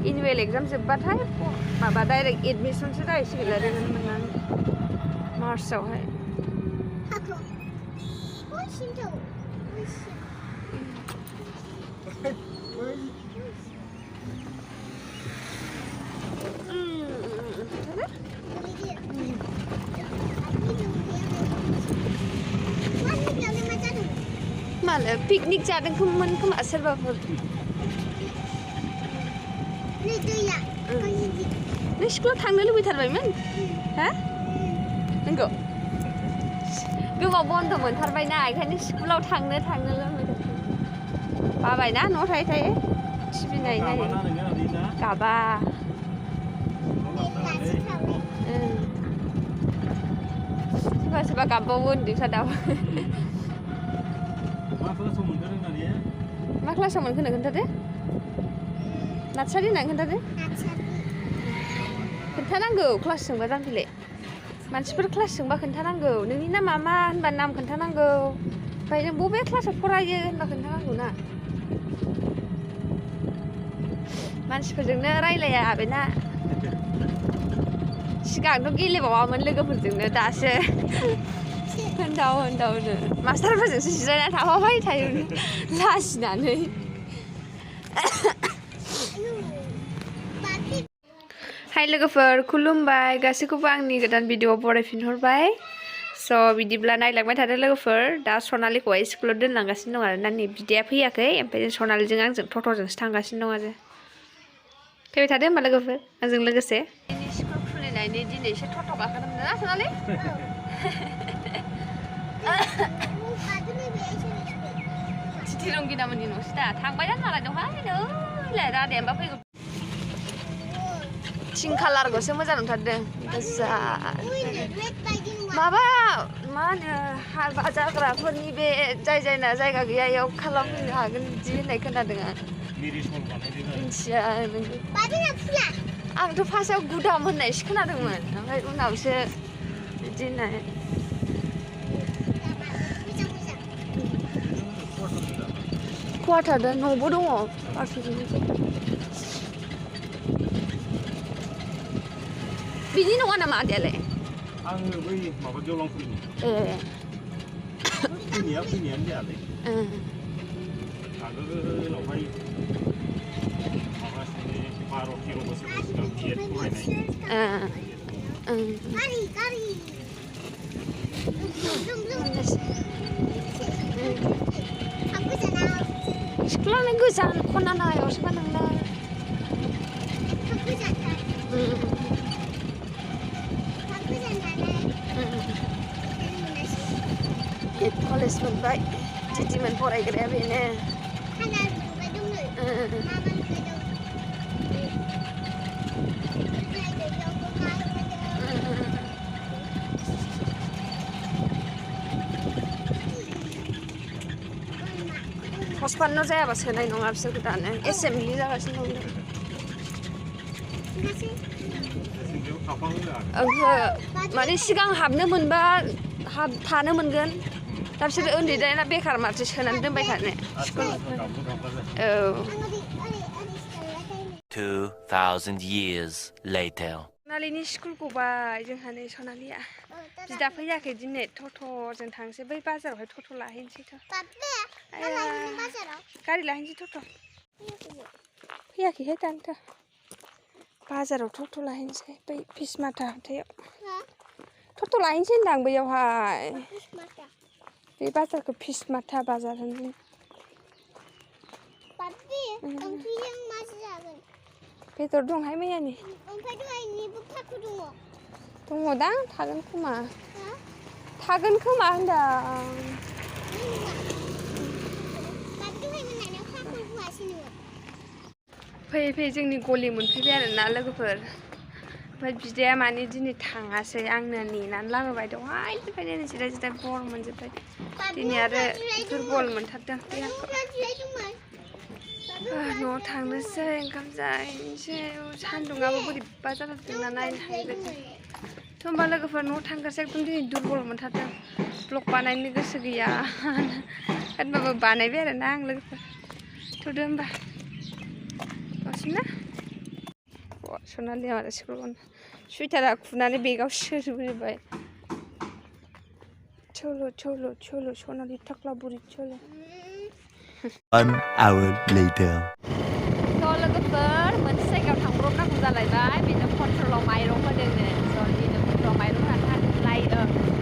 Annual exam जोब्बाथाय माबा direct एडमिसनसो जाहैसिगोन आरो मोननानै मार्चआवहाय मानो पिकनिक जादोंमोन खोमा सोरबाफोर नों स्कुलाव थांनो लुबैथारबायमोन हा नंगौ गोबाव बन्द मोनथारबायना ओंखायनो स्कुलाव थांनो लुबैदों बाबायना न'आव थायै थायै टिभि नायै गाबा सोरबा गाबबावो उन्दैफ्रा दाबो मा क्लासाव मोनखो खोन्थादो नार्सारि होननानै खोन्थादो खोन्थानांगौ क्लास सोंबा जामफैलाय मानसिफोर क्लास सोंबा खोन्थानांगौ नोंनि नामा मा होनबा नाम खोन्थानांगौ ओमफ्राय नों बबे क्लासाव फरायो होनबा खोन्थानांगौ ना मानसिफोरजोंनो रायलाया बेना सिगांथ' गेलेबावामोन लोगोफोरजोंनो दासो होनदावनो मास्टारफोरजोंसो जिरायना थाफाबाय थायो लाजिनानै हाय लोगोफोर खुलुमबाय गासैखौबो आंनि गोदान भिडिअ'आव बरायफिनहरबाय स' बिदिब्ला नायलांबाय थादो लोगोफोर दा सनालिखौहाय स्कुलाव दोनलांगासिनो दं आरो ना नै बिदाया फैयाखै ओमफ्राय सनालिजों आंजों टट'जोंसो थांगासिनो दं आरो फैबाय थादो होमबा लोगोफोर आंजों लोगोसे स्कुल खुलिनायनि दिनैसो टट' गाखोदोंमोन ना सनालि थिरंगिनामोननि न'सो दा थांबाय ना मालाय दहाय नैलाय रादायाबा फैगौ थिं कालारखौसो मोजां नुथारदों गोजा माबा मा होनो बाजारग्राफोरनि बे जायना जायगा गैया इयाव खालामफैनो हागोन बिदि होननाय खोनादों आं मिन्थिया आंथ' फार्स्टआव गुदाम होननायसो खोनादोंमोन ओमफ्राय उनावसो बिदि होननाय क्वार्टार न'बो दङ बिनि नङा नामा आदायालाय आङो बै माबा गेवलांफुरिनि फैनायानो जायालै आगोलावहाय माबासोनि 12-13 बोसोर सिगां बिएड फरायनाय स्कुलानो गोजान खनानायावसो नोंलाय कलेज मोनबाय दिदिमोन फरायग्राया बेनो पस्टपान्न जायाबा सोनाय नङा बिसोरखौ दानो एसेमब्लि जागासिनो दं ओहो माने सिगां हाबनो मोनबा थानो मोनगोन दा बिसोर उन्दै दाना बेखार माथो सोनानै दोनबाय थानो स्कुल 2000 years later सनालिनि स्कुल गबाय जोंहा नै सनालिया बिदा फैयाखै दिनै टट'जों थांसै बै बाजारावहाय टट' लाहैनोसैथ' गारि लाहैनोसै टट' फैयाखैहाय दानोथ' बाजाराव टट' लाहैनोसै बै फिसमाथा हाथायाव टट' लाहैनोसै होनदां बैयावहाय बे बाजारखौ फिसमाथा बाजार होनो बेदर दंहाय मैयानि दङदां थागोन खोमा होनदां फैयै जोंनि गलि मोनफैबाय आरोना लोगोफोर ओमफ्राय बिदाया माने दिनै थाङासै आंनो नेनानै लाबोबाय दहायनिफ्रायनो जिराय बर मोनजोब्बाय दिनै आरो दुरबल मोनथारदों देहाखौ न'आव थांनोसै ओंखाम जाहैनोसै सान्दुंआबो बोरैबा जाथारदोंना नायनो हायैबायदि थ' होमबा लोगोफोर न'आव थांगासै एकदम दिनै दुरबल मोनथारदों ब्लग बानायनो गोसो गैया होनबाबो बानायबाय आरोना आं लोगोफोर थ'दो होमबा दसेनो सनालिया माने स्कुल बन्द सुइटारा खुनानै बेगाव सोजोबबाय चलो सनालि थाख्ला बुरि चलो 1 hour later. लोगोफोर मोनसे जायगायाव थांब्रबनांगौ जालायबाय बेनो कन्ट्रलाव माइरं होदोंनो स' बेनो कन्ट्रलाव माइरं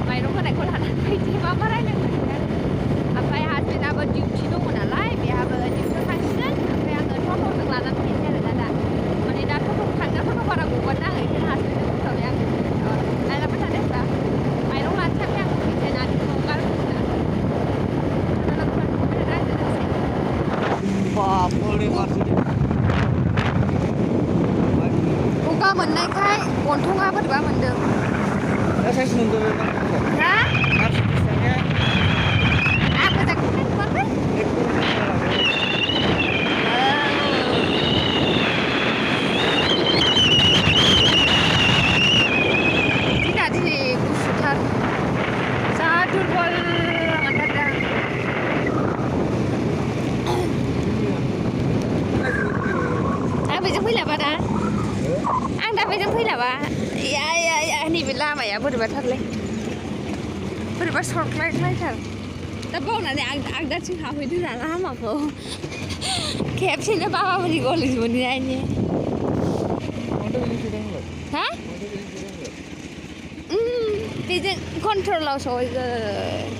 माइरं होनायखौ लानानै फैदों मा रायलायनो ओमफ्राय हासबेन्डआबो डिउटि दङ नालाय बेहाबो डिउटियाव थांसिगोन ओमफ्राय आङो टट'जों लानानै फैनोसै आरो दा माने दा थांग्राफोरखौ बारा गगोन ना ओंखायनो हासबेन्डजों बुंथ'बाय आङो नायलांबाय थादो होनबा माइरं लानो थाखाय आङो फैनोसै नानि न'आव गारबोसिगोन गगा मोननायखाय गन्थङा बोरैबा मोनदों हा आं मोजां खोनायाखै दिना दिनै गुसुथार जा दुरबल मोनथारदों आं बेजों फैलाबा दा आं दा बेजों फैलाबा या नैबे लामाया बोरैबाथारलै बोरैबा सरख्लायथार दा बावनानै आगदाथिं हाबहैदों ना लामाखौ खेबसेनो बाबाबुरि कलेज मोनहैनायनि हा बेजों कन्ट्रलाव सहैगोन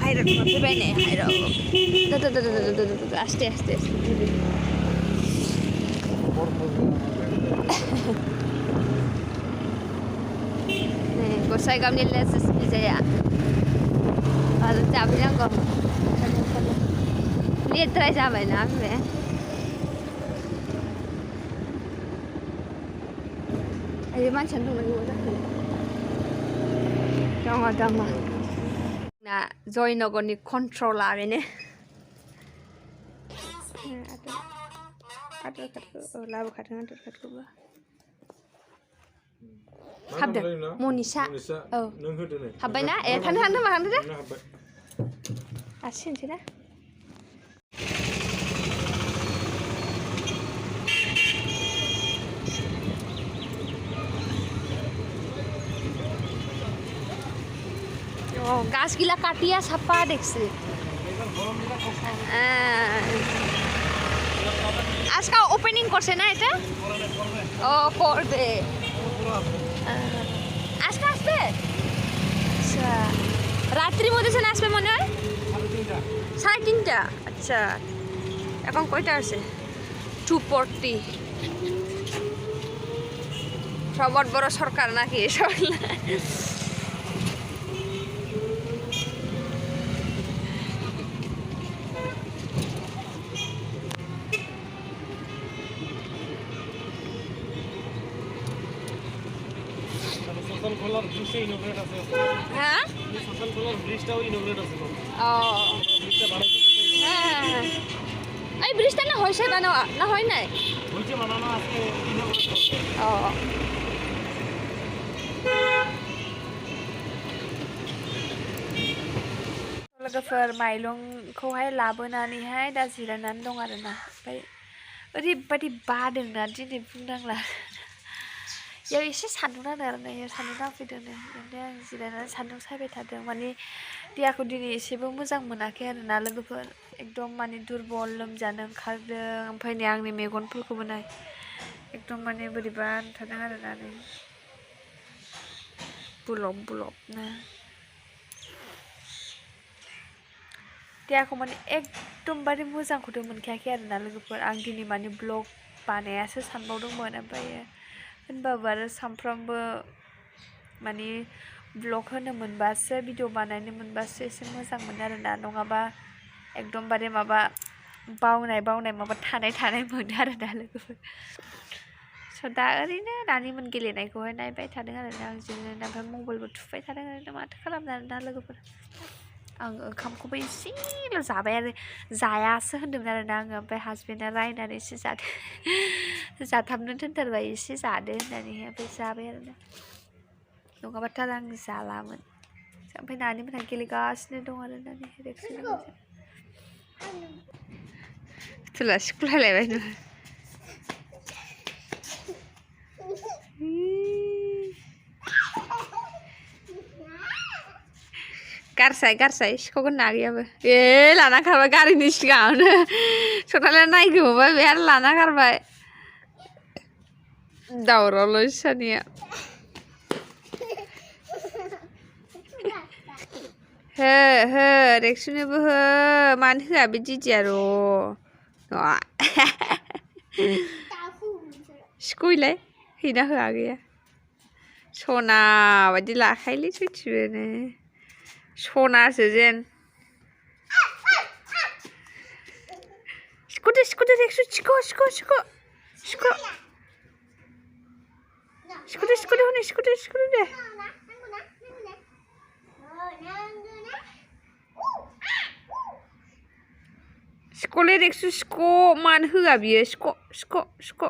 हाइरड मोनफैबाय नै हाइरड आस्ते गसाइगावनि लेसेस बिजाया आरो जाफैनांगौ लेद्राय जाबायना बे आयै मानसियानो दंना गैया जाखो दङ ना जयनगरनि कन्ट्रला बेनो आधार कार्डखौ लाबोखादों आधार कार्डखौबो हाबदों मनिषा औ हाबबायना ए थांदो दे आसिनोसै ना গাছ গিলা কাটিয়া ছাপা দেখছি আজকে ওপেনিং করছে না এটা ও করবে আজকে আসবে আচ্ছা রাত্রি মধ্যে আসবে মনে হয় 3:30 আচ্ছা এখন কয়টা আছে 2:40 সবার বড় সরকার নাকি এসব হ্যাঁ এই ব্রিজটা না হয়েছে বানাওয়া না হয় নাই लोगोफोर माइरंखौहाय लाबोनानैहाय दा जिरायनानै दं आरोना ओमफ्राय ओरैबायदि बादोंना दिनै बुंनांला याव एसे सान्दुं नांदों आरो ना सान्दुं नांफैदोंनो ओमफ्राय आं जिरायनानै सान्दुं सायबाय थादों माने देहाखौ दिनै एसेबो मोजां मोनाखै आरोना लोगोफोर एकदम माने दुरबल लोमजानो ओंखारदों ओमफ्राय नै आंनि मेगनफोरखौबो नाय एकदम माने बोरैबा थादों आरोना नै बुलब देहाखौ माने एकदमबारे मोजांखौथ' मोनखायाखै आरोना लोगोफोर आं दिनै माने ब्लग बानायासो सानबावदोंमोन ओमफ्राय होनबाबो आरो सानफ्रामबो माने ब्लग होनो मोनबासो भिडिअ बानायनो मोनबासो एसे मोजां मोनो आरोना नङाबा एकदमबारे माबा बावनाय माबा थानाय मोनो आरोना लोगोफोर स' दा ओरैनो नानिमोन गेलेनायखौहाय नायबाय थादों आरोना आं जिरायनानै ओमफ्राय मबाइलबो थुबाय थादों आरोना माथो खालामनो आरोना लोगोफोर आं ओंखामखौबो एसेल' जाबाय आरो जायासो होन्दोंमोन आरोना आङो ओमफ्राय हासबेन्डआ रायनानै एसे जादो जाथाबनो दोनथारबाय एसे जादो होननानैहाय ओमफ्राय जाबाय आरोना नङाबाथ' आरो आं जालामोन ओमफ्राय नानिमोनहा गेलेगासिनो दं आरोना रेक्सि फुथुला स्कुल हायलायबाय गारसाय सिखावगोन ना गैयाबो लाना खारबाय गारिनि सिगाङावनो सनालिया नायगोमोबाय बे आरो लाना खारबाय दावरावल' सानिया हो रेक्सनोबो हो मानो होआ बे दिदिया र' सिख'इलाय हैना होआ गैया सना बायदि लाखायोलै सयथिबोनो सनासो जेन सिख'दो रेक्स सिख'दो दे सिख'लै रेक्स सिख' मानो होआ बियो सिख'